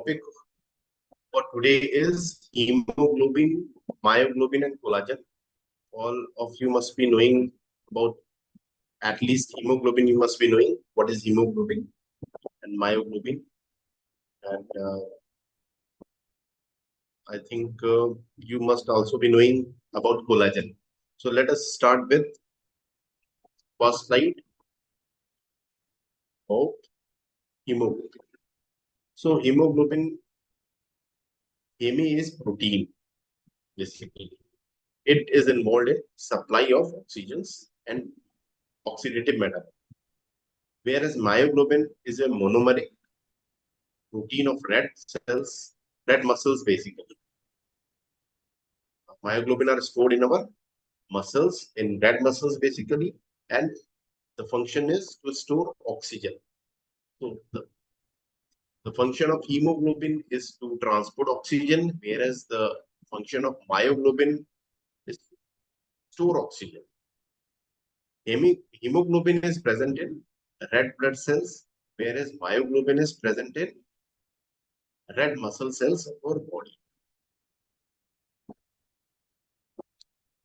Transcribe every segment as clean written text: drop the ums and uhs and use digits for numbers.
topic for today is hemoglobin, myoglobin, and collagen. All of you must be knowing about at least hemoglobin. You must be knowing what is hemoglobin and myoglobin, and I think you must also be knowing about collagen. So let us start with first slide of hemoglobin. So hemoglobin, Heme is protein basically. It is involved in supply of oxygens and oxidative matter, whereas myoglobin is a monomeric protein of red muscles basically. Myoglobin are stored in our muscles, in red muscles basically, and the function is to store oxygen. So the function of hemoglobin is to transport oxygen, whereas the function of myoglobin is to store oxygen. Hemoglobin is present in red blood cells, whereas myoglobin is present in red muscle cells of our body.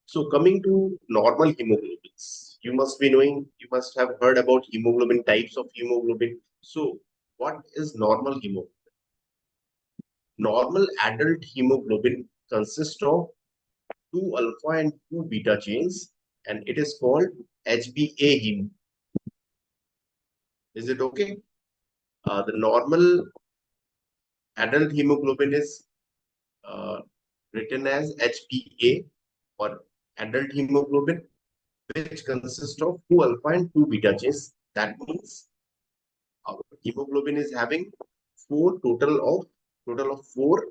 So coming to normal hemoglobins, you must be knowing, you must have heard about hemoglobin, types of hemoglobin. So what is normal hemoglobin? Normal adult hemoglobin consists of 2 alpha and 2 beta chains, and it is called HbA hem. Is it okay? The normal adult hemoglobin is written as HbA or adult hemoglobin, which consists of 2 alpha and 2 beta chains. That means our hemoglobin is having total of 4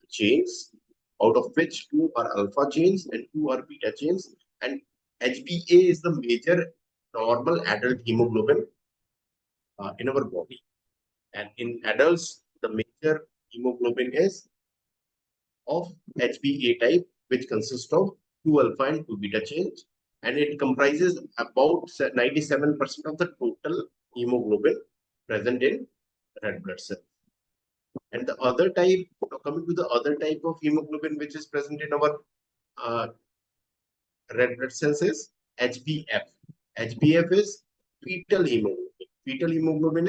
chains, out of which 2 are alpha chains and 2 are beta chains. And HbA is the major normal adult hemoglobin in our body. And in adults, the major hemoglobin is of HbA type, which consists of 2 alpha and 2 beta chains, and it comprises about 97% of the total hemoglobin present in red blood cells. And the other type, coming to the other type of hemoglobin which is present in our red blood cells is HbF. HbF is fetal hemoglobin.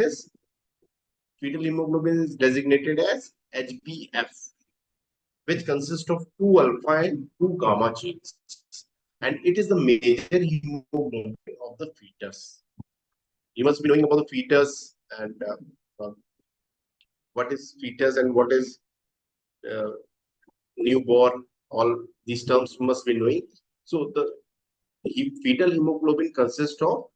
Fetal hemoglobin is designated as HbF, which consists of 2 alpha and 2 gamma chains. And it is the major hemoglobin of the fetus. You must be knowing about the fetus and what is fetus and what is newborn. All these terms you must be knowing. So the fetal hemoglobin consists of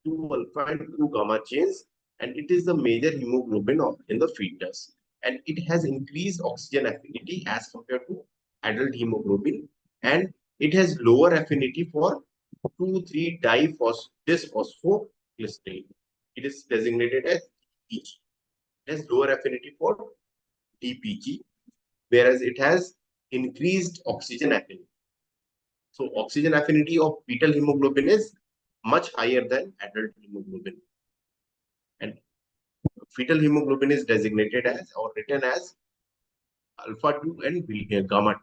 2 alpha and 2 gamma chains, and it is the major hemoglobin in the fetus. And it has increased oxygen affinity as compared to adult hemoglobin, and it has lower affinity for 2,3-disphosphoglycerate. It is designated as DPG. It has lower affinity for DPG, whereas it has increased oxygen affinity. So oxygen affinity of fetal hemoglobin is much higher than adult hemoglobin. And fetal hemoglobin is designated as or written as alpha 2 and gamma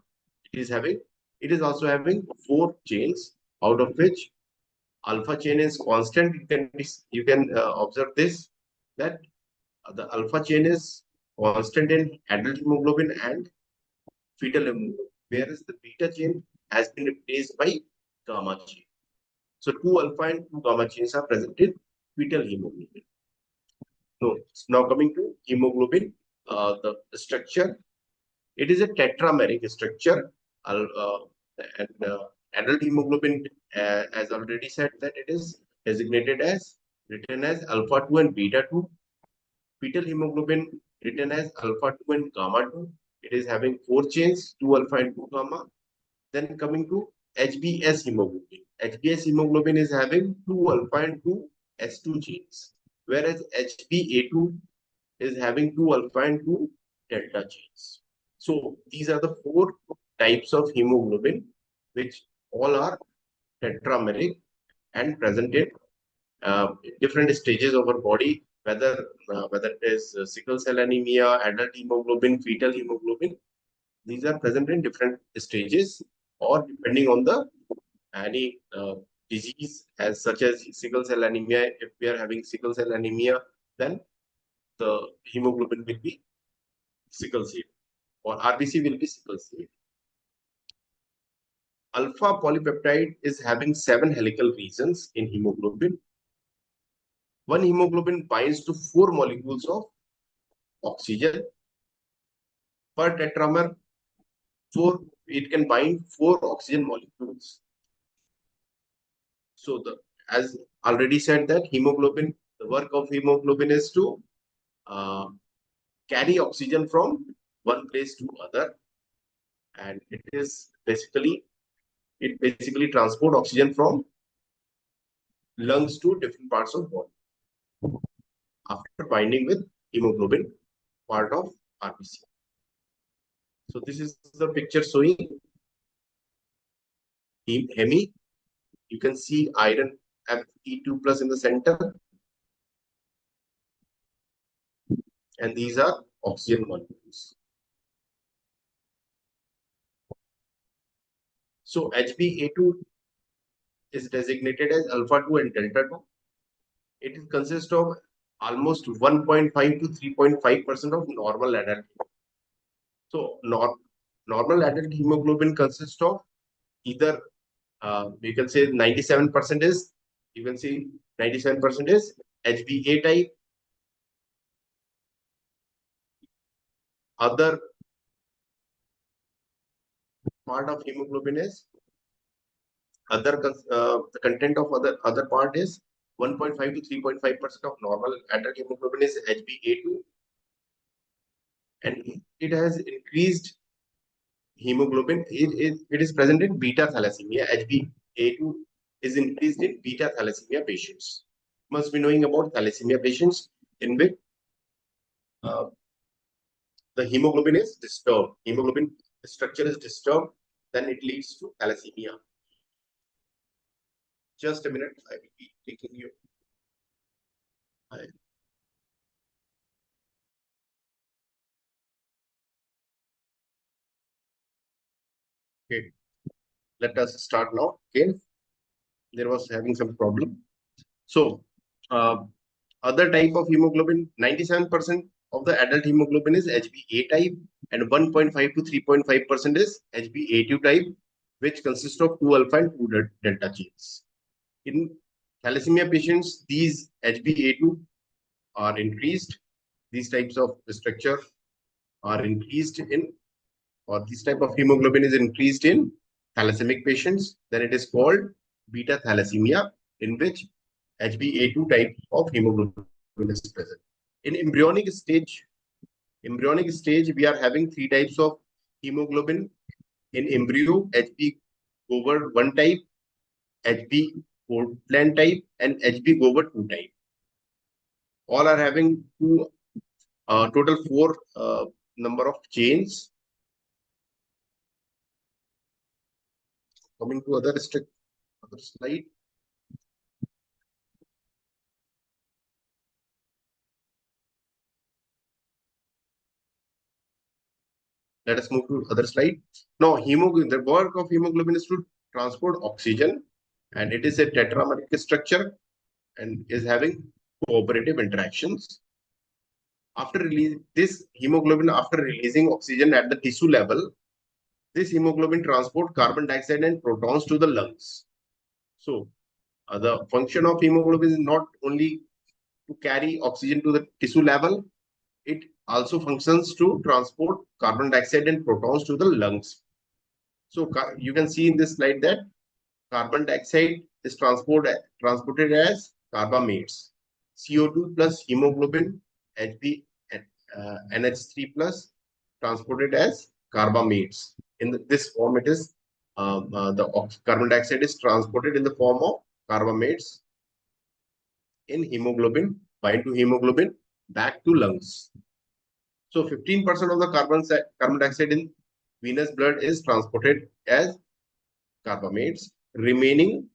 2. It is also having 4 chains, out of which alpha chain is constant. You can observe this, that the alpha chain is constant in adult hemoglobin and fetal hemoglobin, whereas the beta chain has been replaced by gamma chain. So 2 alpha and 2 gamma chains are present in fetal hemoglobin. So now coming to hemoglobin, the structure, it is a tetrameric structure, and adult hemoglobin, as already said, that it is designated as written as alpha 2 and beta 2. Fetal hemoglobin written as alpha 2 and gamma 2. It is having 4 chains, 2 alpha and 2 gamma. Then coming to HbS hemoglobin. HbS hemoglobin is having 2 alpha and 2 S2 chains, whereas HbA2 is having 2 alpha and 2 delta chains. So these are the 4 types of hemoglobin, which all are tetrameric and present in different stages of our body. whether it is sickle cell anemia, adult hemoglobin, fetal hemoglobin. These are present in different stages, or depending on the any disease as such as sickle cell anemia. If we are having sickle cell anemia, then the hemoglobin will be sickle cell, or RBC will be sickle cell. Alpha polypeptide is having 7 helical regions in hemoglobin. One hemoglobin binds to 4 molecules of oxygen per tetramer. It can bind 4 oxygen molecules. So as already said that hemoglobin, the work of hemoglobin is to carry oxygen from one place to other, and it basically transport oxygen from lungs to different parts of body after binding with hemoglobin part of RBC. So this is the picture showing Hemi. You can see iron Fe2 plus in the center, and these are oxygen molecules. So HbA2 is designated as alpha 2 and delta 2. It consists of almost 1.5 to 3.5% of normal adult. So normal adult hemoglobin consists of either you can say 97% is, you can see 97% is HbA type. Other part of hemoglobin is the content of other part is 1.5 to 3.5% of normal adult hemoglobin is HbA2, and it has increased hemoglobin. It is present in beta thalassemia. HbA2 is increased in beta thalassemia patients. Must be knowing about thalassemia patients in which the hemoglobin is disturbed. Hemoglobin structure is disturbed, then it leads to thalassemia. Just a minute, I will be taking you. Okay, let us start now. Okay, there was having some problem. So, other type of hemoglobin, 97% of the adult hemoglobin is HbA type, and 1.5 to 3.5% is HbA2 type, which consists of 2 alpha and 2 delta chains. In thalassemia patients, these HbA2 are increased. These types of structure are increased in, or this type of hemoglobin is increased in thalassemic patients. Then it is called beta thalassemia, in which HbA2 type of hemoglobin is present. In embryonic stage, we are having 3 types of hemoglobin in embryo: Hb Gover 1 type, Hb Portland type, and Hb Gover 2 type. All are having total 4 number of chains. Coming to other slide. Let us move to other slide. Now, the work of hemoglobin is to transport oxygen, and it is a tetrameric structure and is having cooperative interactions. After releasing oxygen at the tissue level, this hemoglobin transport carbon dioxide and protons to the lungs. So, the function of hemoglobin is not only to carry oxygen to the tissue level, it also functions to transport carbon dioxide and protons to the lungs. So you can see in this slide that carbon dioxide is transported as carbamates. CO2 plus hemoglobin, NH3 plus, transported as carbamates. In this form, it is the carbon dioxide is transported in the form of carbamates in hemoglobin, bind to hemoglobin, back to lungs. So 15% of the carbon dioxide in venous blood is transported as carbamates. Remaining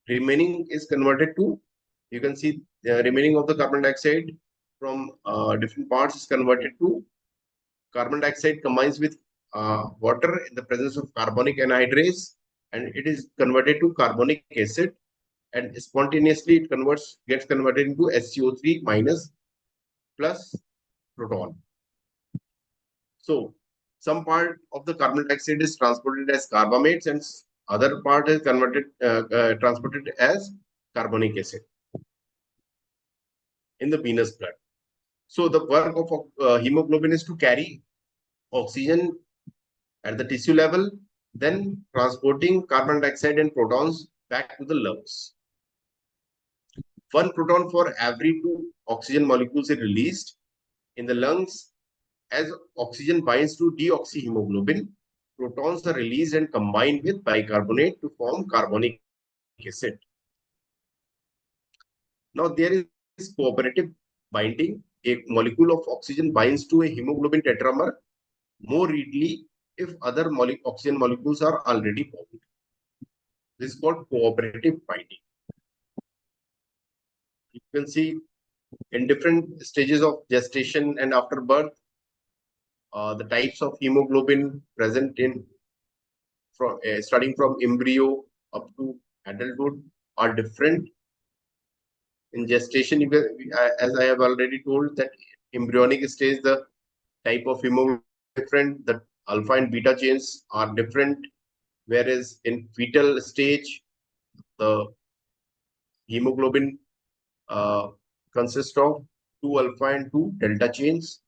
is converted to You can see the remaining of the carbon dioxide from different parts is converted to carbon dioxide combines with water in the presence of carbonic anhydrase, and it is converted to carbonic acid, and spontaneously it gets converted into SCO3 minus plus proton. So some part of the carbon dioxide is transported as carbamates, and other part is transported as carbonic acid in the venous blood. So the work of hemoglobin is to carry oxygen at the tissue level, then transporting carbon dioxide and protons back to the lungs. 1 proton for every 2 oxygen molecules is released in the lungs. As oxygen binds to deoxyhemoglobin, protons are released and combined with bicarbonate to form carbonic acid. Now there is cooperative binding. A molecule of oxygen binds to a hemoglobin tetramer more readily if other oxygen molecules are already formed. This is called cooperative binding. You can see in different stages of gestation and after birth, the types of hemoglobin present in starting from embryo up to adulthood are different. In gestation, as I have already told, that embryonic stage, the type of hemoglobin is different. The alpha and beta chains are different, whereas in fetal stage, the hemoglobin consists of 2 alpha and 2 delta chains,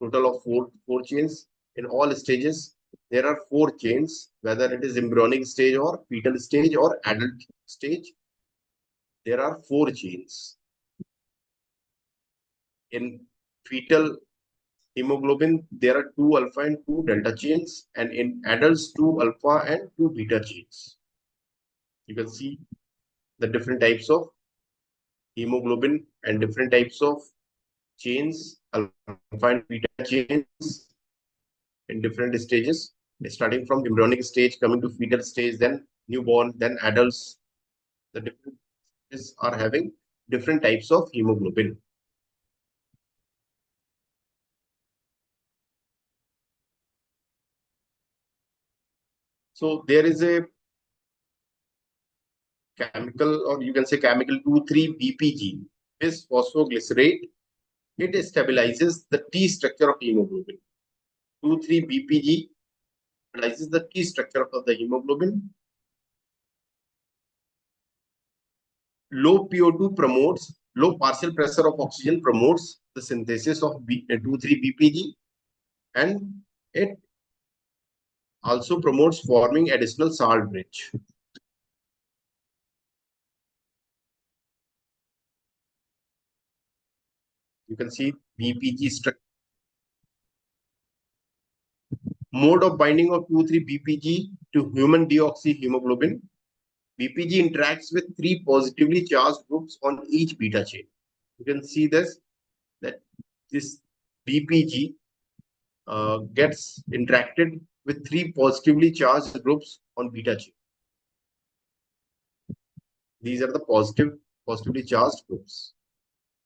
total of four chains. In all stages, there are 4 chains, whether it is embryonic stage or fetal stage or adult stage. There are 4 chains. In fetal hemoglobin, there are 2 alpha and 2 delta chains, and in adults, 2 alpha and 2 beta chains. You can see the different types of hemoglobin and different types of chains, alpha and beta chains in different stages, starting from embryonic stage, coming to fetal stage, then newborn, then adults. The different stages are having different types of hemoglobin. So there is a chemical, or you can say chemical 2,3-BPG, is phosphoglycerate. It stabilizes the T structure of hemoglobin. 2,3-BPG stabilizes the T structure of the hemoglobin. Low partial pressure of oxygen promotes the synthesis of 2,3-BPG, and it also promotes forming additional salt bridge. You can see BPG structure. Mode of binding of 2,3-BPG to human deoxyhemoglobin. BPG interacts with 3 positively charged groups on each beta chain. You can see this, that this BPG gets interacted with 3 positively charged groups on beta chain. These are the positively charged groups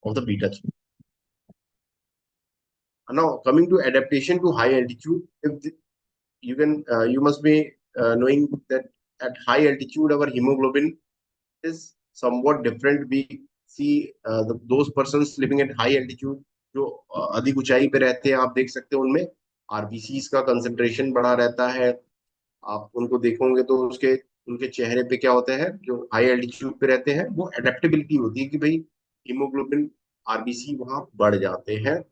of the beta chain. Now coming to adaptation to high altitude, you must be knowing that at high altitude our hemoglobin is somewhat different. We see those persons living at high altitude जो अधिक ऊंचाई पे रहते हैं, आप देख सकते हैं उनमें आरबीसीज का कंसंट्रेशन बढ़ा रहता है. आप उनको देखोगे तो उनके चेहरे पे क्या होता है, जो हाई एल्टीट्यूड पे रहते हैं वो एडेप्टेबिलिटी होती है कि भाई हीमोग्लोबिन आरबीसी वहां बढ़ जाते हैं,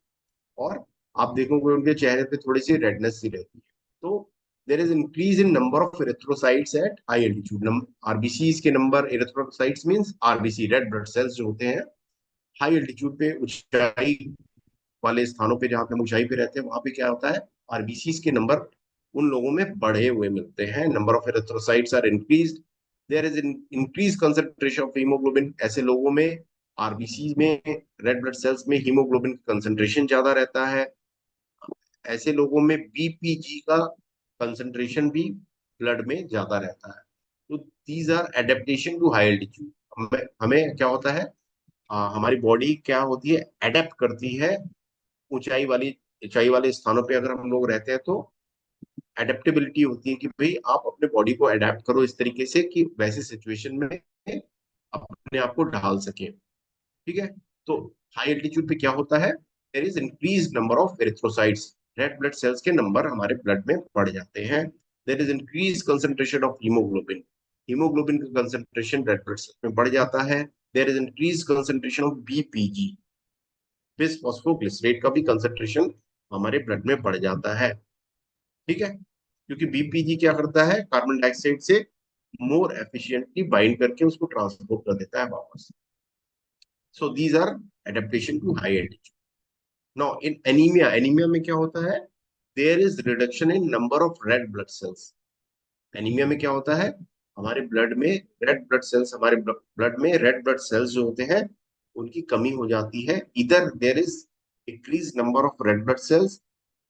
और आप देखोगे उनके चेहरे पे थोड़ी सी रेडनेस सी रहती है. तो there is increase in number of erythrocytes at high altitude. RBCs के number, erythrocytes means RBC, red blood cells जो होते हैं हाई एल्टीट्यूड पे, ऊंचाई वाले स्थानों पे जहां पे हम ऊंचाई पे रहते हैं, वहां पे क्या होता है, आरबीसीज के नंबर उन लोगों में बढ़े हुए मिलते हैं. Number of erythrocytes are increased. There is increase concentration of haemoglobin. ऐसे लोगों में आरबीसी में, रेड ब्लड सेल्स में हीमोग्लोबिन कंसंट्रेशन ज्यादा रहता है. ऐसे लोगों में बीपीजी का कंसंट्रेशन भी ब्लड में ज्यादा रहता है. तो these are adaptation to high altitude. हमें क्या होता है, हमारी बॉडी क्या होती है, अडेप्ट करती है ऊंचाई वाले स्थानों पे अगर हम लोग रहते हैं तो एडेप्टेबिलिटी होती है कि भाई आप अपने बॉडी को अडेप्ट करो इस तरीके से कि वैसे सिचुएशन में अपने आप को ढाल सके। ठीक है। तो हाई एल्टीट्यूड पे क्या होता है, there is increase number of erythrocytes, red blood cells के नंबर हमारे ब्लड में बढ़ जाते हैं। There is increase concentration of hemoglobin, hemoglobin का कंसंट्रेशन रेड ब्लड सेल्स में बढ़ जाता है। There is increase concentration of BPG, bisphosphoglycerate का भी कंसंट्रेशन हमारे ब्लड में बढ़ जाता है। ठीक है, क्योंकि बीपीजी क्या करता है, कार्बन डाइऑक्साइड से मोर एफिशिएंटली बाइंड करके उसको ट्रांसपोर्ट कर देता है वापस। So these are adaptation to high altitude. Now in anemia, anemia में क्या होता है, there is reduction in number of red blood cells. Anemia में क्या होता है, हमारे ब्लड में रेड ब्लड सेल्स, हमारे ब्लड में रेड ब्लड सेल्स जो होते हैं उनकी कमी हो जाती है। इधर there is increase number of red blood cells,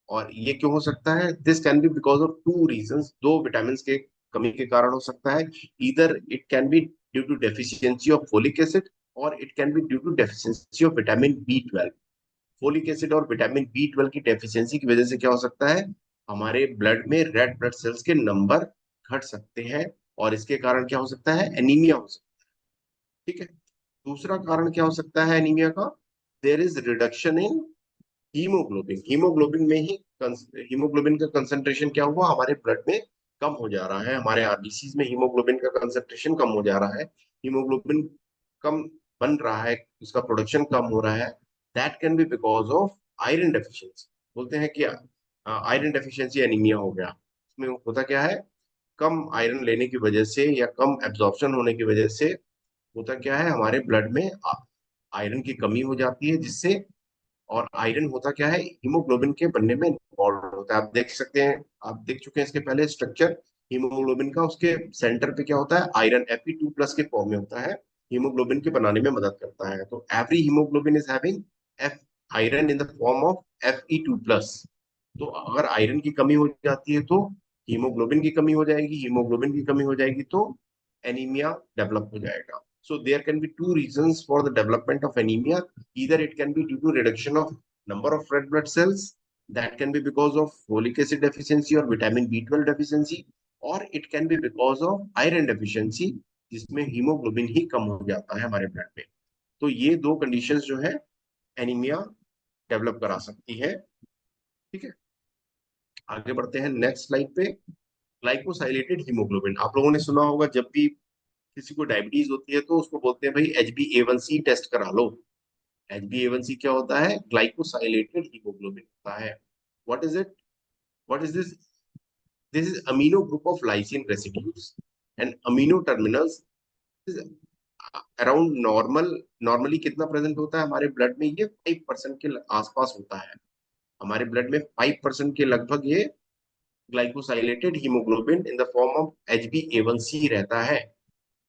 और ये क्यों हो सकता है, this can be because of two reasons, दो विटामिन के कमी के कारण हो सकता है। इधर it can be due to deficiency of folic acid, और it can be due to deficiency of vitamin B 12। Folic acid और विटामिन बी 12 की डेफिशिएंसी की वजह से क्या हो सकता है, हमारे ब्लड में रेड ब्लड सेल्स के नंबर घट सकते हैं, और इसके कारण क्या हो सकता है, एनीमिया हो सकता है। ठीक है। दूसरा कारण क्या हो सकता है एनीमिया का, there is reduction in hemoglobin, hemoglobin में ही हीमोग्लोबिन का कंसंट्रेशन क्या हुआ, हमारे ब्लड में कम हो जा रहा है, हमारे आरबीसीज में हीमोग्लोबिन का कंसंट्रेशन कम हो जा रहा है। हीमोग्लोबिन कम बन रहा है, उसका प्रोडक्शन कम हो रहा है। That can be because of iron deficiency. बोलते हैं कि आयरन डेफिशिएंसी एनीमिया हो गया। इसमें होता क्या है, कम आयरन लेने की वजह से या कम एब्जॉर्प्शन होने की वजह से होता क्या है, हमारे ब्लड में आयरन की कमी हो जाती है, जिससे, और आयरन होता क्या है, हीमोग्लोबिन के बनने में इन्वॉल्व होता है। आप देख सकते हैं, आप देख चुके हैं इसके पहले स्ट्रक्चर हीमोग्लोबिन का, उसके सेंटर पे क्या होता है, आयरन Fe2+ के फॉर्म में होता है, हीमोग्लोबिन के बनाने में मदद करता है। तो every haemoglobin is having F iron in the form of Fe2+। तो अगर आयरन की कमी हो जाती है तो हीमोग्लोबिन की कमी हो जाएगी, हीमोग्लोबिन की कमी हो जाएगी तो एनीमिया डेवलप हो जाएगा। So there can be two reasons for the development of anemia. Either it can be due to reduction of number of red blood cells, that can be because of folic acid deficiency or vitamin B12 deficiency, or it can be because of iron deficiency, जिसमें haemoglobin ही कम हो जाता है हमारे blood में। तो ये दो conditions जो है एनीमिया डेवलप करा सकती है। ठीक है, आगे बढ़ते हैं नेक्स्ट स्लाइड पे। ग्लाइकोसाइलेटेड हीमोग्लोबिन, आप लोगों ने सुना होगा, जब भी किसी को डायबिटीज होती है तो उसको बोलते हैं भाई HbA1c टेस्ट करा लो। HbA1c क्या होता है, ग्लाइकोसाइलेटेड हीमोग्लोबिन होता है। What is it, what is this, this is amino group of lysine residues and amino terminals around normal. Normally कितना प्रेजेंट होता है हमारे ब्लड में, ये 5% के आसपास होता है। हमारे ब्लड में 5% के लगभग ये glycosylated hemoglobin in the form of HbA1c रहता है,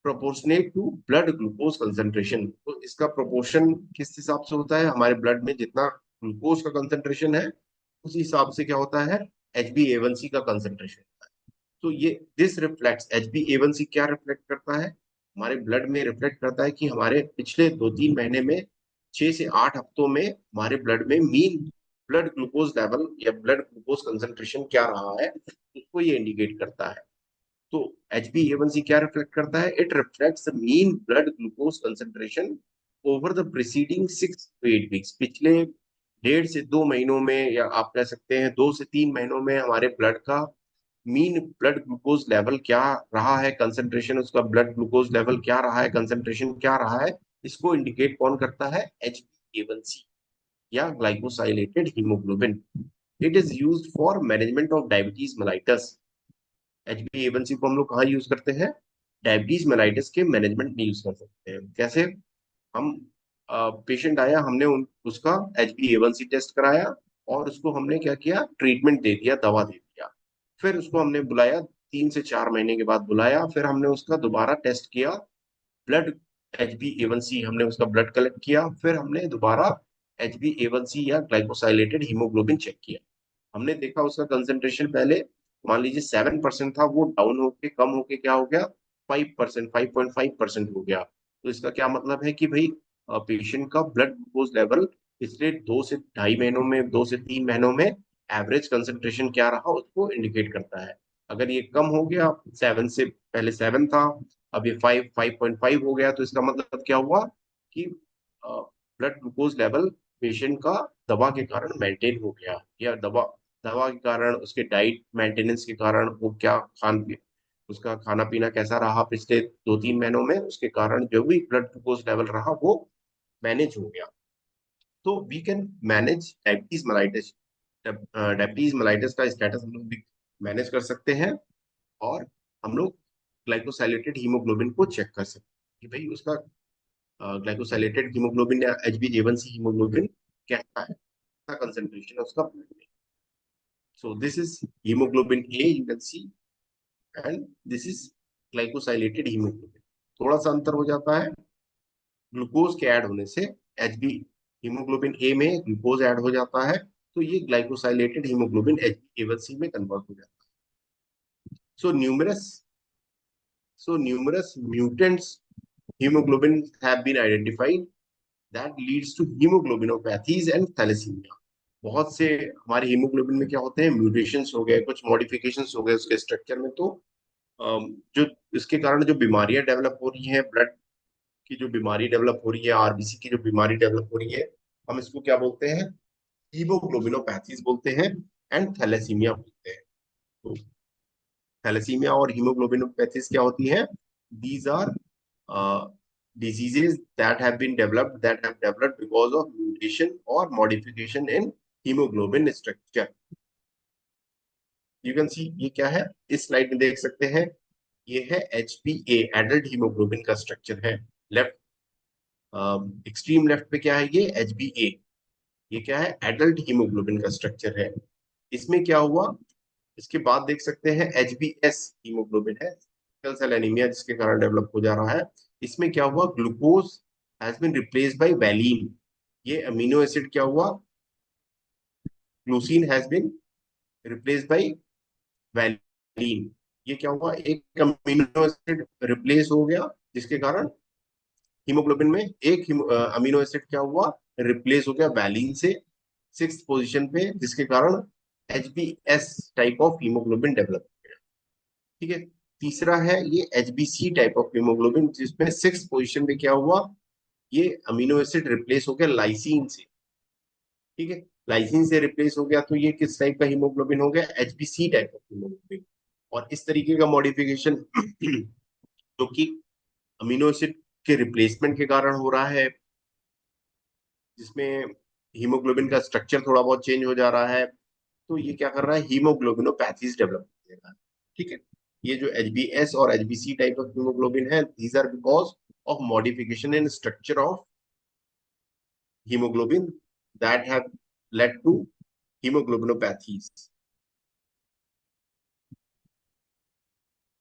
proportionate to blood glucose concentration. तो इसका प्रोपोर्शन किस हिसाब से होता है, हमारे ब्लड में जितना ग्लूकोज का कंसेंट्रेशन है उस हिसाब से क्या होता है, HbA1c का कंसेंट्रेशन होता है। तो ये दिस रिफ्लेक्ट्स, HbA1c क्या रिफ्लेक्ट करता है, हमारे ब्लड में रिफ्लेक्ट करता है कि हमारे पिछले 2-3 महीने में, 6 से 8 हफ्तों में हमारे ब्लड में मीन ब्लड ग्लूकोज लेवल या ब्लड ग्लूकोज कंसेंट्रेशन क्या रहा है, उसको ये इंडिकेट करता है। तो HbA1c क्या रिफ्लेक्ट करता है, it reflects the mean blood glucose concentration over the preceding 6 to 8 weeks. पिछले 1.5 से 2 महीनों में, या आप कह सकते हैं 2 से 3 महीनों में, हमारे ब्लड का मीन ब्लड ग्लूकोज लेवल क्या रहा है, कंसेंट्रेशन उसका ब्लड ग्लूकोज लेवल क्या रहा है, कंसेंट्रेशन क्या रहा है, इसको इंडिकेट कौन करता है, HbA1c या glycosylated haemoglobin. It is used for management of diabetes mellitus. HbA1c को हम लोग कहाँ यूज करते हैं, डायबिटीज मेलाइटिस के मैनेजमेंट में यूज कर सकते हैं। कैसे, हम पेशेंट आया, हमने उसका HbA1c टेस्ट कराया, और उसको हमने क्या किया, ट्रीटमेंट दे दिया, दवा दे दिया। फिर उसको हमने बुलाया, 3 से 4 महीने के बाद बुलाया, फिर हमने उसका दोबारा टेस्ट किया, ब्लड HbA1c, हमने उसका ब्लड कलेक्ट किया, फिर हमने दोबारा HbA1c या ग्लाइकोसाइलेटेड हीमोग्लोबिन चेक किया। हमने देखा उसका कंसेंट्रेशन पहले मान लीजिए 7% था, वो डाउन होके कम होके क्या हो गया, 5%, 5.5% हो गया। तो इसका क्या मतलब है कि भाई पेशेंट का ब्लड ग्लूकोज लेवल पिछले 2 से 2.5 महीनों में, 2 से 3 महीनों में एवरेज कंसंट्रेशन क्या रहा उसको इंडिकेट करता है। अगर ये कम हो गया, 7 से पहले 7 था, अब ये 5.5 हो गया, तो इसका मतलब क्या हुआ कि ब्लड ग्लूकोज लेवल पेशेंट का दवा के कारण मेंटेन हो गया, या दवा दवा के कारण, उसके डाइट मेंटेनेंस के कारण, वो क्या उसका खाना पीना कैसा रहा पिछले 2-3 महीनों में, उसके कारण जो भी ब्लड ग्लूकोज लेवल रहा वो मैनेज हो गया। तो we can manage diabetes mellitus. Diabetes mellitus का स्टेटस हम लोग भी मैनेज कर सकते हैं, और हम लोग ग्लाइकोसाइलेटेड हीमोग्लोबिन को चेक कर सकते हैं कि भाई उसका ग्लाइकोसाइलेटेड हीमोग्लोबिन या HbA1c हीमोग्लोबिन क्या है, कंसंट्रेशन है उसका ब्लड में। So this is haemoglobin A, you can see, and this is glycosylated haemoglobin. थोड़ा सा अंतर हो जाता है ग्लूकोज के ऐड होने से। एचबी हीमोग्लोबिन ए में ग्लूकोज ऐड हो जाता है, तो ये ग्लाइकोसाइलेटेड हीमोग्लोबिन HbA1c में कन्वर्ट हो जाता है। So numerous mutants hemoglobin have been identified that leads to hemoglobinopathies and thalassemia. बहुत से हमारे हीमोग्लोबिन में क्या होते हैं, म्यूटेशंस हो गए, कुछ मॉडिफिकेशंस हो गए उसके स्ट्रक्चर में, तो जो इसके कारण जो बीमारियां डेवलप हो रही हैं, ब्लड की जो बीमारी डेवलप हो रही है, आरबीसी की जो बीमारी डेवलप हो रही है, हम इसको क्या बोलते हैं, हीमोग्लोबिनोपैथीज बोलते हैं, एंड थैलेसीमिया बोलते हैं। तो थैलेसीमिया और हीमोग्लोबिनोपैथीज क्या होती है, these are diseases that have developed because of mutation or modification in hemoglobin structure. You can see ये क्या है, इस स्लाइड में देख सकते हैं, ये है HbA, एडल्ट हीमोग्लोबिन का स्ट्रक्चर है। लेफ्ट, एक्सट्रीम लेफ्ट पे क्या है, ये HbA, ये क्या है, एडल्ट हीमोग्लोबिन का स्ट्रक्चर है। इसमें क्या हुआ, इसके बाद देख सकते हैं HbS हीमोग्लोबिन है, सिकल सेल एनीमिया जिसके कारण डेवलप हो जा रहा है। इसमें क्या हुआ, glucose has been replaced by valine, ये अमीनो एसिड क्या हुआ, glycine has been replaced by valine. ये क्या हुआ, एक अमीनो एसिड रिप्लेस हो गया, जिसके कारण हीमोग्लोबिन में एक अमीनो एसिड क्या हुआ, रिप्लेस हो गया वैलीन से 6th पोजीशन पे, जिसके कारण HbS type of haemoglobin develop हो गया। ठीक है, तीसरा है ये HbC टाइप ऑफ हीमोग्लोबिन, जिसमें 6th पोजीशन पे क्या हुआ, ये अमीनो एसिड रिप्लेस हो गया लाइसिन से। ठीक है, लाइसिन से रिप्लेस हो गया, तो ये किस टाइप का हीमोग्लोबिन हो गया, HbC टाइप ऑफ हीमोग्लोबिन। और इस तरीके का मॉडिफिकेशन जो कि अमीनो एसिड के रिप्लेसमेंट के कारण हो रहा है, जिसमें हीमोग्लोबिन का स्ट्रक्चर थोड़ा बहुत चेंज हो जा रहा है, तो ये क्या कर रहा है, हीमोग्लोबिनोपैथीज डेवलप कर रहा है। ठीक है, ये जो HbS और HbC टाइप ऑफ हीमोग्लोबिन है, these are because of modification in structure of hemoglobin that have led to hemoglobinopathies.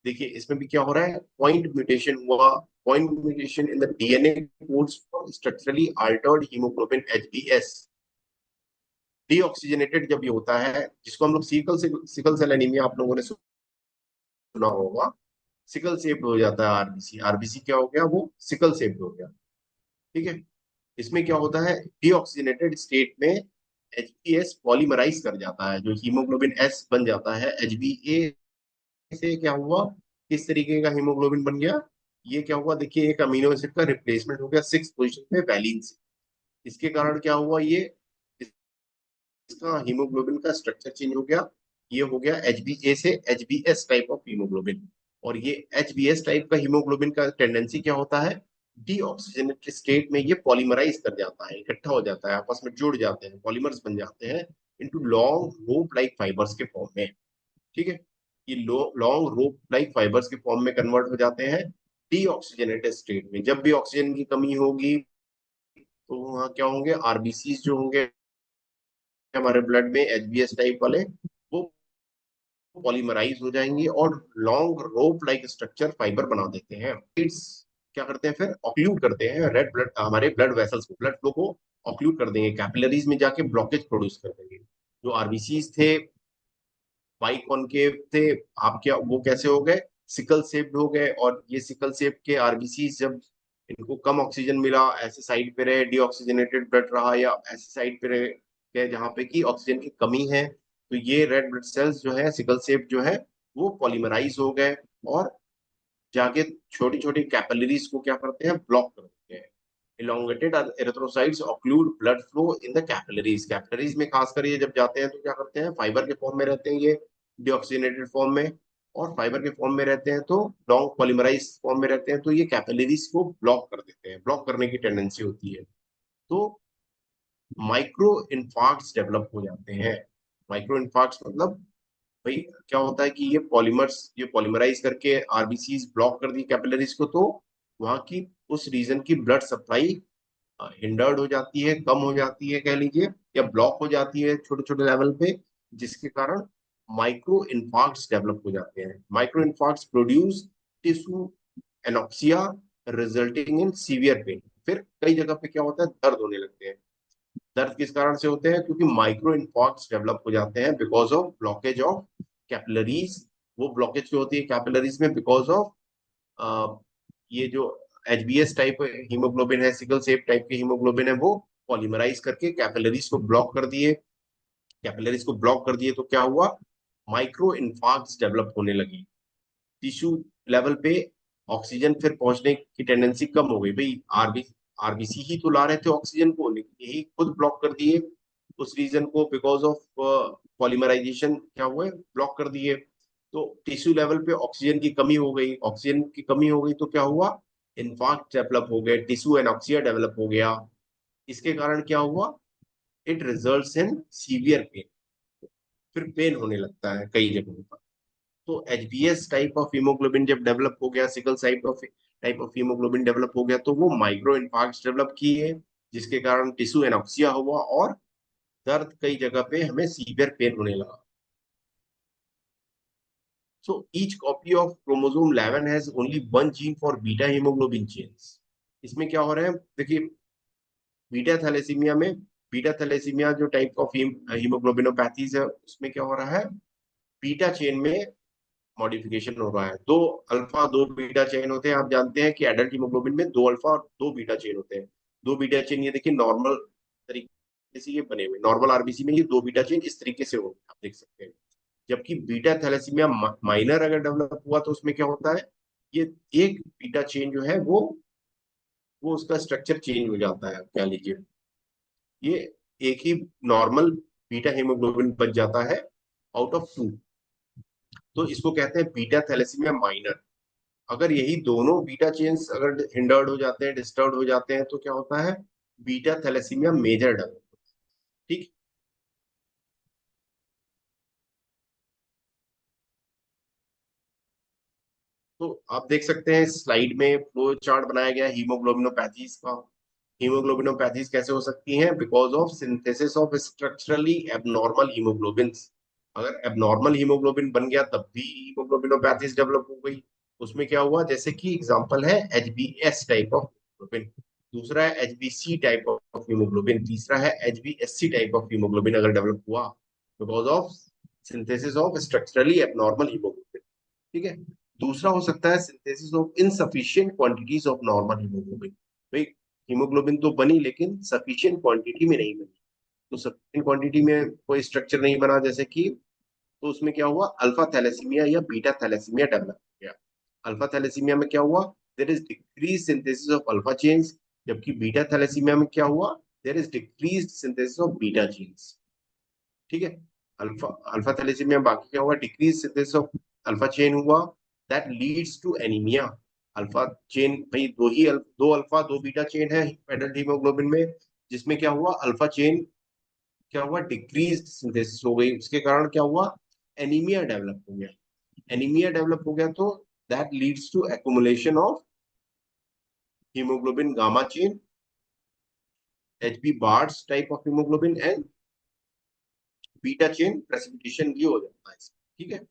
देखिए इसमें भी क्या हो रहा है, पॉइंट म्यूटेशन हुआ, point mutation in the DNA codes for structurally Altered haemoglobin HbS deoxygenated जब ये होता है, जिसको हम लोग सिकल सेल एनीमिया आप लोगों ने सुना होगा, सिकल सेप्ड हो जाता है आरबीसी, आरबीसी क्या हो गया, वो सिकल सेप्ड हो गया। ठीक है, इसमें क्या होता है, डीऑक्सीजनेटेड स्टेट में HbS पॉलीमराइज कर जाता है, जो हीमोग्लोबिन S बन जाता है। HbA से क्या हुआ, किस तरीके का हीमोग्लोबिन बन गया, ये क्या हुआ, देखिए एक अमीनो एसिड का रिप्लेसमेंट हो गया 6th पोजीशन पे वैलीन से। इसके कारण क्या हुआ, ये इसका हीमोग्लोबिन का स्ट्रक्चर चेंज हो गया, ये हो गया HbA से HbS टाइप ऑफ हीमोग्लोबिन। और ये HbS टाइप का हीमोग्लोबिन का टेंडेंसी क्या होता है, डीऑक्सीजनेटेड स्टेट में ये पॉलीमराइज कर जाता है, इकट्ठा हो जाता है, आपस में जुड़ जाते हैं, पॉलीमर्स बन जाते हैं into long rope like fibres के फॉर्म में। ठीक है, ये लॉन्ग रोप लाइक फाइबर्स के फॉर्म में कन्वर्ट हो जाते हैं डीऑक्सीजनेटेड स्टेट में। जब भी ऑक्सीजन की कमी होगी, तो वहाँ क्या होंगे, आरबीसी जो होंगे हमारे ब्लड में HbS टाइप वाले, वो पॉलीमराइज हो जाएंगे और long rope like structure fibre बना देते हैं। इट्स क्या करते हैं, फिर ऑक्लूड करते हैं रेड ब्लड, हमारे ब्लड वेसल्स को, ब्लड फ्लो को ऑक्लूड कर देंगे, कैपिलरीज में जाके ब्लॉकेज प्रोड्यूस कर देंगे। जो आरबीसी थे बाई कॉनकेव थे, आप क्या वो कैसे हो गए, सिकल शेप्ड हो गए, और ये सिकल शेप के आरबीसी जब इनको कम ऑक्सीजन मिला, ऐसे साइड पे रहे, डीऑक्सीजनेटेड ब्लड रहा, या ऐसे साइड पे रहे जहाँ पे कि ऑक्सीजन की कमी है, तो ये रेड ब्लड सेल्स जो है सिकल सेप जो है वो पॉलीमराइज हो गए और जाके छोटी छोटी कैपिलरीज को क्या करते हैं, ब्लॉक कर देते हैं। Elongated erythrocytes occlude blood flow in the capillaries. Capillaries में खासकर ये जब जाते हैं तो क्या करते हैं, फाइबर के फॉर्म में रहते हैं ये, डीऑक्सीजनेटेड फॉर्म में, और फाइबर के फॉर्म में रहते हैं तो लॉन्ग पॉलीमराइज फॉर्म में रहते हैं, तो ये कैपिलरीज को ब्लॉक कर देते हैं, ब्लॉक करने की टेंडेंसी होती है। तो माइक्रो इन्फार्क्ट्स डेवलप हो जाते हैं। माइक्रो इन्फार्क्ट्स मतलब भाई क्या होता है कि ये पॉलीमराइज करके आरबीसीज ब्लॉक कर दी कैपिलरीज को, तो वहां की उस रीजन की ब्लड सप्लाई हिंडर्ड हो जाती है, कम हो जाती है कह लीजिए, या ब्लॉक हो जाती है छोटे छोटे लेवल पे, जिसके कारण माइक्रो इन्फार्क्ट्स डेवलप हो जाते हैं। Micro infarcts produce tissue anoxia resulting in severe pain. फिर कई जगह पे क्या होता है, दर्द होने लगते हैं। दर्द किस कारण से होते हैं, क्योंकि माइक्रो इन्फार्क्ट्स डेवलप हो जाते हैं because of blockage of capillaries. वो ब्लॉकेज क्यों होती है कैपिलरीज में, बिकॉज ऑफ ये जो एचबीएस टाइप हीमोग्लोबिन है, सिकल सेप टाइप के हीमोग्लोबिन है, वो पॉलीमराइज करके कैपिलरीज को ब्लॉक कर दिए। कैपिलरीज को ब्लॉक कर दिए तो क्या हुआ, माइक्रो इन्फार्क्ट्स डेवलप होने लगी। टिश्यू लेवल पे ऑक्सीजन फिर पहुंचने की टेंडेंसी कम हो गई। भाई आरबीसी ही तो ला रहे थे ऑक्सीजन को, लेकिन यही खुद ब्लॉक कर दिए उस रीजन को, बिकॉज ऑफ पॉलीमराइजेशन क्या हुआ, ब्लॉक कर दिए। तो टिश्यू लेवल पे ऑक्सीजन की कमी हो गई, ऑक्सीजन की कमी हो गई तो क्या हुआ, इन्फार्क्ट डेवलप हो गए, टिश्यू एनॉक्सिया डेवलप हो गया। इसके कारण क्या हुआ, it results in severe pain. फिर पेन होने लगता है कई जगहों पर। तो एचबीएस टाइप ऑफ हीमोग्लोबिन जब डेवलप हो गया, sickle type of haemoglobin develop हो गया, तो वो माइक्रो इन्फार्क्ट डेवलप किए, जिसके कारण टिश्यू एनॉक्सिया हुआ और दर्द कई जगह पे हमें सीवियर पेन होने लगा। So each copy of chromosome 11 has only one gene for beta haemoglobin chains. इसमें क्या हो रहा है देखिए, बीटा थैलेसीमिया में, बीटा थैलेसीमिया जो टाइप ऑफ हीमोग्लोबिनोपैथीज है, उसमें क्या हो रहा है, बीटा चेन में मॉडिफिकेशन हो रहा है। दो अल्फा दो बीटा चेन होते हैं, आप जानते हैं कि एडल्ट हीमोग्लोबिन में दो अल्फा और दो बीटा चेन होते हैं। दो बीटा चेन ये देखिए नॉर्मल तरीके से ये बने हुए, नॉर्मल आरबीसी में ये दो बीटा चेन इस तरीके से होते हैं, आप देख सकते हैं। जबकि बीटा थैलेसीमिया माइनर अगर डेवलप हुआ तो उसमें क्या होता है, ये एक बीटा चेन जो है वो उसका स्ट्रक्चर चेंज हो जाता है, क्या लीजिए, ये एक ही नॉर्मल बीटा हीमोग्लोबिन बच जाता है आउट ऑफ टू। तो इसको कहते हैं बीटा थैलेसीमिया माइनर। अगर यही दोनों बीटा चेन्स अगर हिंडर्ड हो जाते हैं, डिस्टर्ब हो जाते हैं, तो क्या होता है, बीटा थैलेसीमिया मेजर डेवलप। ठीक। तो आप देख सकते हैं स्लाइड में फ्लो चार्ट बनाया गया हीमोग्लोबिनोपैथीज का। हीमोग्लोबिनोपैथीज कैसे हो सकती हैं, because of synthesis of structurally abnormal haemoglobin. अगर एबनॉर्मल हीमोग्लोबिन बन गया तब भी हीमोग्लोबिनोपैथीज डेवलप हो गई। उसमें क्या हुआ, जैसे कि एग्जांपल है एचबीएस टाइप ऑफ हीमोग्लोबिन, दूसरा है एचबीसी टाइप ऑफ हीमोग्लोबिन, तीसरा है एचबीएससी टाइप ऑफ हीमोग्लोबिन अगर डेवलप हुआ because of synthesis of structurally abnormal haemoglobin. ठीक है। दूसरा हो सकता है synthesis of insufficient quantities of normal haemoglobin. भाई हीमोग्लोबिन तो बनी लेकिन सफिशिएंट क्वांटिटी में नहीं बनी। तो सफिशिएंट क्वांटिटी में कोई स्ट्रक्चर नहीं बना, जैसे कि, तो उसमें क्या हुआ, अल्फा थैलेसीमिया या बीटा थैलेसीमिया डेवलप हो गया। अल्फा थैलेसीमिया में क्या हुआ, there is decrease synthesis of alpha chains. जबकि बीटा थैलेसीमिया में क्या हुआ, there is decrease synthesis of beta chains. ठीक है। अल्फा अल्फा थैलेसीमिया बाकी क्या हुआ, decrease synthesis of alpha chain हुआ, that leads to anaemia. Alpha chain भाई दो अल्फा दो बीटा चेन है एडल्ट हीमोग्लोबिन में, जिसमें क्या हुआ, अल्फा चेन क्या हुआ, डिक्रीज सिंथेसिस हो गई, उसके कारण क्या हुआ, एनीमिया डेवलप हो गया। एनीमिया डेवलप हो गया तो that leads to accumulation of hemoglobin gamma chain, Hb Bart's type of hemoglobin and beta chain precipitation भी हो जाता है ठीक है।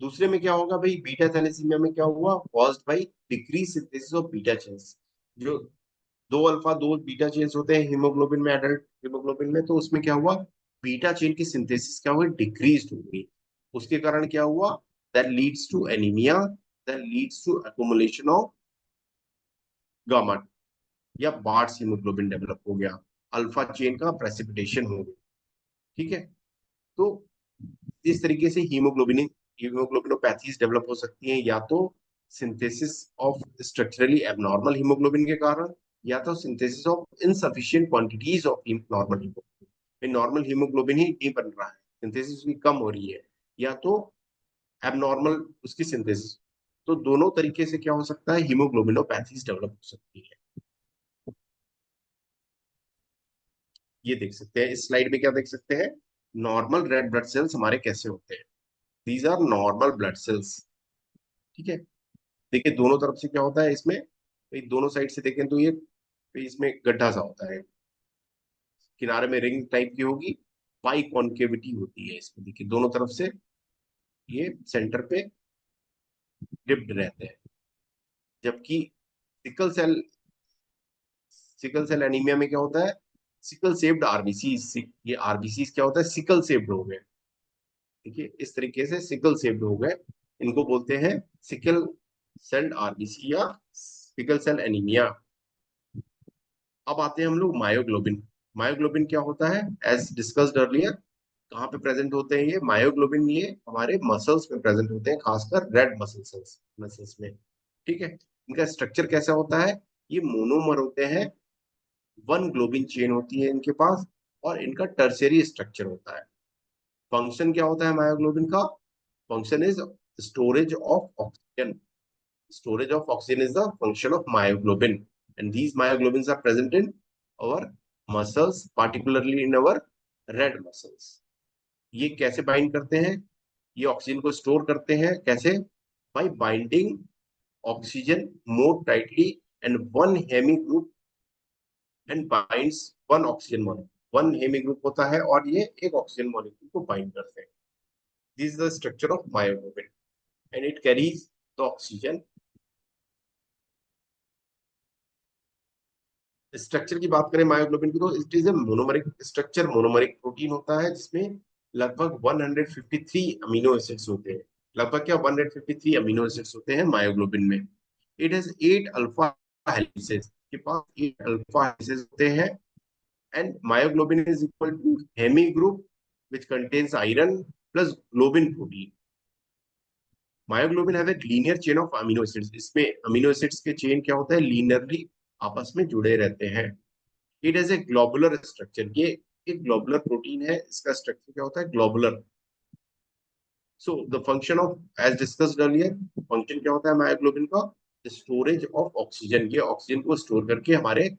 दूसरे में क्या होगा भाई, बीटा थैलेसीमिया में क्या हुआ, caused by decrease synthesis of beta chains. जो दो अल्फा दो बीटा चेन्स होते हैं हीमोग्लोबिन में, एडल्ट हीमोग्लोबिन में, तो उसमें क्या हुआ, बीटा चेन की सिंथेसिस क्या हुई, डिक्रीज हो गई। उसके कारण क्या हुआ, that leads to anemia, that leads to accumulation of gamma या बार्ट्स हीमोग्लोबिन डेवलप हो गया, अल्फा चेन का प्रेसिपिटेशन हो गया। ठीक है। तो इस तरीके से हीमोग्लोबिनोपैथीज डेवलप हो सकती हैं, या तो synthesis of structurally abnormal haemoglobin के कारण, या तो synthesis of insufficient quantities of normal haemoglobin. Normal haemoglobin ही नहीं बन रहा है, सिंथेसिस भी कम हो रही है, या तो एबनॉर्मल उसकी सिंथेसिस। तो दोनों तरीके से क्या हो सकता है, हीमोग्लोबिनोपैथीज डेवलप हो सकती है। ये देख सकते हैं इस स्लाइड में, क्या देख सकते हैं, नॉर्मल रेड ब्लड सेल्स हमारे कैसे होते हैं। These are normal blood cells. ठीक है। देखिए दोनों तरफ से क्या होता है इसमें, ये दोनों साइड से देखें तो ये इसमें गड्ढा सा होता है, किनारे में रिंग टाइप की होगी, पाई कॉन्केविटी होती है इसमें। देखिए दोनों तरफ से ये सेंटर पे डिप्ड रहते हैं। जबकि sickle cell sickle cell anemia में क्या होता है, सिकल सेप्ड आरबीसी। ये आरबीसी क्या होता है, सिकल सेप्ड हो गए। देखिए इस तरीके से सिकल सेप्ड हो गए, इनको बोलते हैं सिकल सेल आरबीसी या सिकल सेल एनीमिया। अब आते हैं हम लोग मायोग्लोबिन। मायोग्लोबिन क्या होता है, एज डिस्कस्ड अर्लियर, कहाँ पे प्रेजेंट होते हैं ये मायोग्लोबिन, ये हमारे मसल्स में प्रेजेंट होते हैं, खासकर रेड मसल्स में। ठीक है। इनका स्ट्रक्चर कैसा होता है, ये मोनोमर होते हैं, वन ग्लोबिन चेन होती है इनके पास, और इनका टर्शियरी स्ट्रक्चर होता है। फंक्शन क्या होता है मायोग्लोबिन का, function is storage of oxygen. Storage of oxygen is the function of myoglobin, and these myoglobins are present in our muscles, particularly in our red muscles. ये कैसे बाइंड करते हैं, ये ऑक्सीजन को स्टोर करते हैं कैसे, by binding oxygen more tightly and one heme group and binds one oxygen molecule. One heme group होता है और ये एक ऑक्सीजन मॉलिक्यूल को बाइंड करते हैं। This is the structure of myoglobin and it carries the oxygen। Structure की बात करें मायोग्लोबिन की, तो it is a monomeric structure, monomeric protein होता है जिसमें लगभग 153 अमीनो एसिड्स होते हैं। लगभग क्या 153 अमीनो एसिड्स होते हैं मायोग्लोबिन में। इट हैज 8 अल्फा हेलिसेस, के पास 8 अल्फा हेलिसेस होते हैं। And myoglobin is equal to heme group which contains iron plus globin protein। Myoglobin have a linear chain of amino acids, इसमें अमीनो एसिड्स के chain क्या होता है, linearly आपस में जुड़े रहते हैं। It has a globular structure, ये एक ग्लोबुलर प्रोटीन है, इसका स्ट्रक्चर क्या होता है, globular. So the function of as discussed earlier, function क्या होता है मायोग्लोबिन का, स्टोरेज ऑफ ऑक्सीजन। ये ऑक्सीजन को स्टोर करके हमारे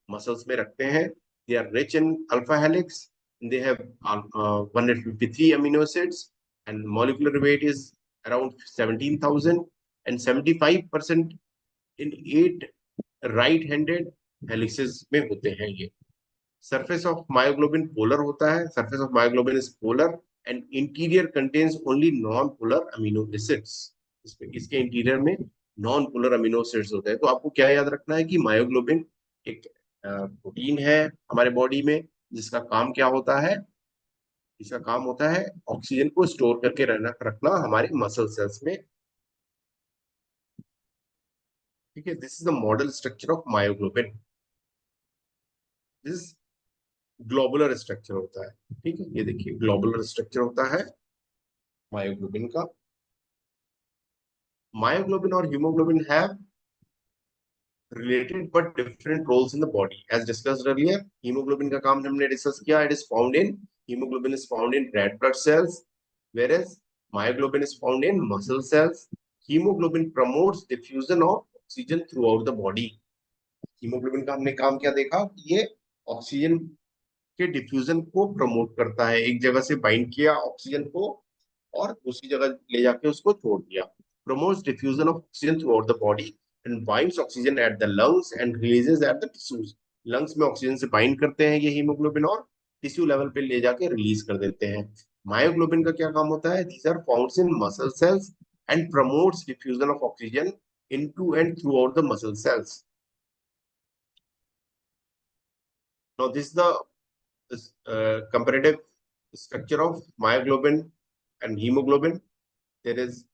मसल्स में रखते हैं। They are rich in alpha helix, they have 153 amino acids and molecular weight is around 17,000 and 75% in 8 right handed helices में होते हैं ये। सरफेस ऑफ मायोग्लोबिन पोलर होता है, surface of myoglobin is polar and interior contains only non polar amino acids. इसके interior में non polar amino acids होते हैं। तो आपको क्या याद रखना है कि मायोग्लोबिन एक प्रोटीन है हमारे बॉडी में, जिसका काम क्या होता है, इसका काम होता है ऑक्सीजन को स्टोर करके रखना हमारे मसल सेल्स में। ठीक है। This is the model structure of myoglobin. This globular structure होता है। ठीक है, ये देखिए ग्लोबुलर स्ट्रक्चर होता है मायोग्लोबिन का। मायोग्लोबिन और hemoglobin have related but different roles in the body as discussed earlier. Hemoglobin का काम हमने डिस्कस किया, it is found in hemoglobin is found in red blood cells, whereas myoglobin is found in muscle cells। hemoglobin promotes diffusion of oxygen throughout the body। Haemoglobin का हमने काम क्या देखा, ये ऑक्सीजन के डिफ्यूजन को प्रमोट करता है, एक जगह से बाइंड किया ऑक्सीजन को और दूसरी जगह ले जाके उसको छोड़ दिया। Promotes diffusion of oxygen through out the body and binds oxygen at the lungs and releases at the tissues. Lungs में ऑक्सीजन से बाइंड करते हैं ये हीमोग्लोबिन और टिश्यू लेवल पे ले जाके रिलीज कर देते हैं। मायोग्लोबिन का क्या काम होता है, these are found in muscle cells and promotes diffusion of oxygen into and throughout the muscle cells. Now this the comparative structure of myoglobin and hemoglobin. There is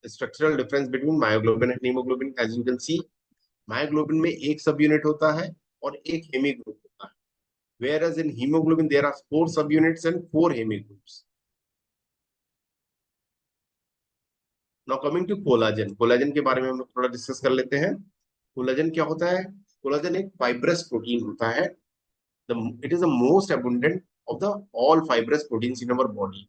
a structural difference between myoglobin and hemoglobin. As you can see, myoglobin में एक सब unit होता है और एक Hemy group होता है। Whereas in hemoglobin there are 4 subunits and 4 hemigroups. Now coming to collagen, collagen के बारे में हम लोग थोड़ा डिस्कस कर लेते हैं। कोलाजन क्या होता है? कोलाजन एक फाइब्रस प्रोटीन होता है। It is the most abundant of the all fibrous proteins in our body.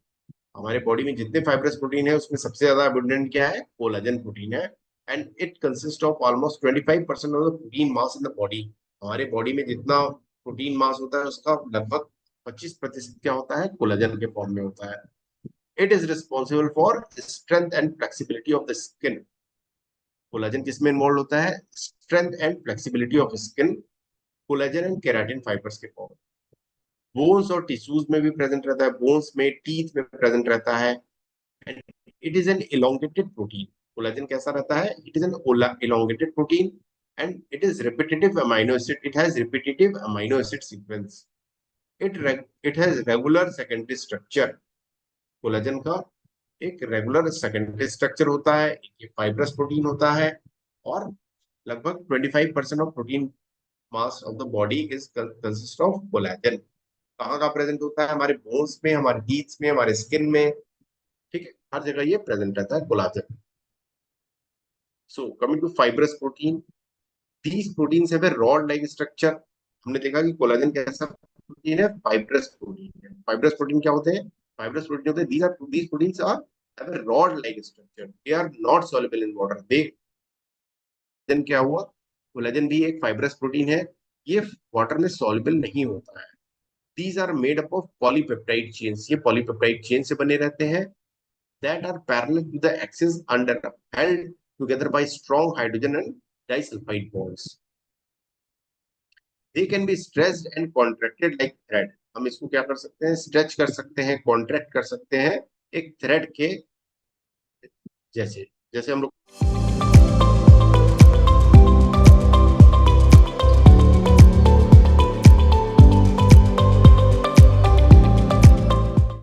हमारे बॉडी में जितने फाइब्रस प्रोटीन है उसमें सबसे ज्यादा अबुंडेंट क्या है? कोलाजन प्रोटीन है। And it consist of almost 25% of the protein mass in the body. हमारे बॉडी में जितना प्रोटीन मास होता है उसका लगभग 25% क्या होता है? कोलाजन के फॉर्म में होता है। It is responsible for strength and flexibility of the skin. Collagen किसमें इन्वॉल्व होता है? Strength and flexibility of skin, collagen and keratin fibres के फॉर्म। बोन्स और टिश्यूज में भी प्रेजेंट रहता है, बोन्स में, टीथ में प्रेजेंट रहता है। And it is an elongated protein. Collagen कैसा रहता है? It is an elongated protein and it is repetitive amino acid, it has repetitive amino acid sequence. It has regular secondary structure. Collagen का एक regular secondary structure होता है, एक fibrous protein होता है, और लगभग 25% of protein mass of the body is consist of collagen. कहाँ कहाँ प्रेजेंट होता है? हमारे बोन्स में, हमारे टीथ में, हमारे स्किन में, ठीक है, हर जगह ये प्रेजेंट रहता है collagen. So coming to fibrous protein, these proteins have a rod like structure. हमने देखा कि कोलाजन कैसा प्रोटीन है? फाइब्रस प्रोटीन है। फाइब्रस प्रोटीन क्या होते हैं? फाइब्रस प्रोटीन होते हैं, these proteins are have a rod like structure, they are not soluble in water। they then क्या हुआ? कोलाजन भी एक फाइब्रस प्रोटीन है, ये वाटर में सॉल्युबल नहीं होता है। these are made up of polypeptide chains, ये polypeptide chain से बने रहते हैं, that are parallel to the axis under held together by strong hydrogen and disulfide bonds। they can be stretched and contracted like thread। हम इसको क्या कर सकते हैं? स्ट्रेच कर सकते हैं, कॉन्ट्रैक्ट कर सकते हैं एक थ्रेड के जैसे। जैसे हम लोग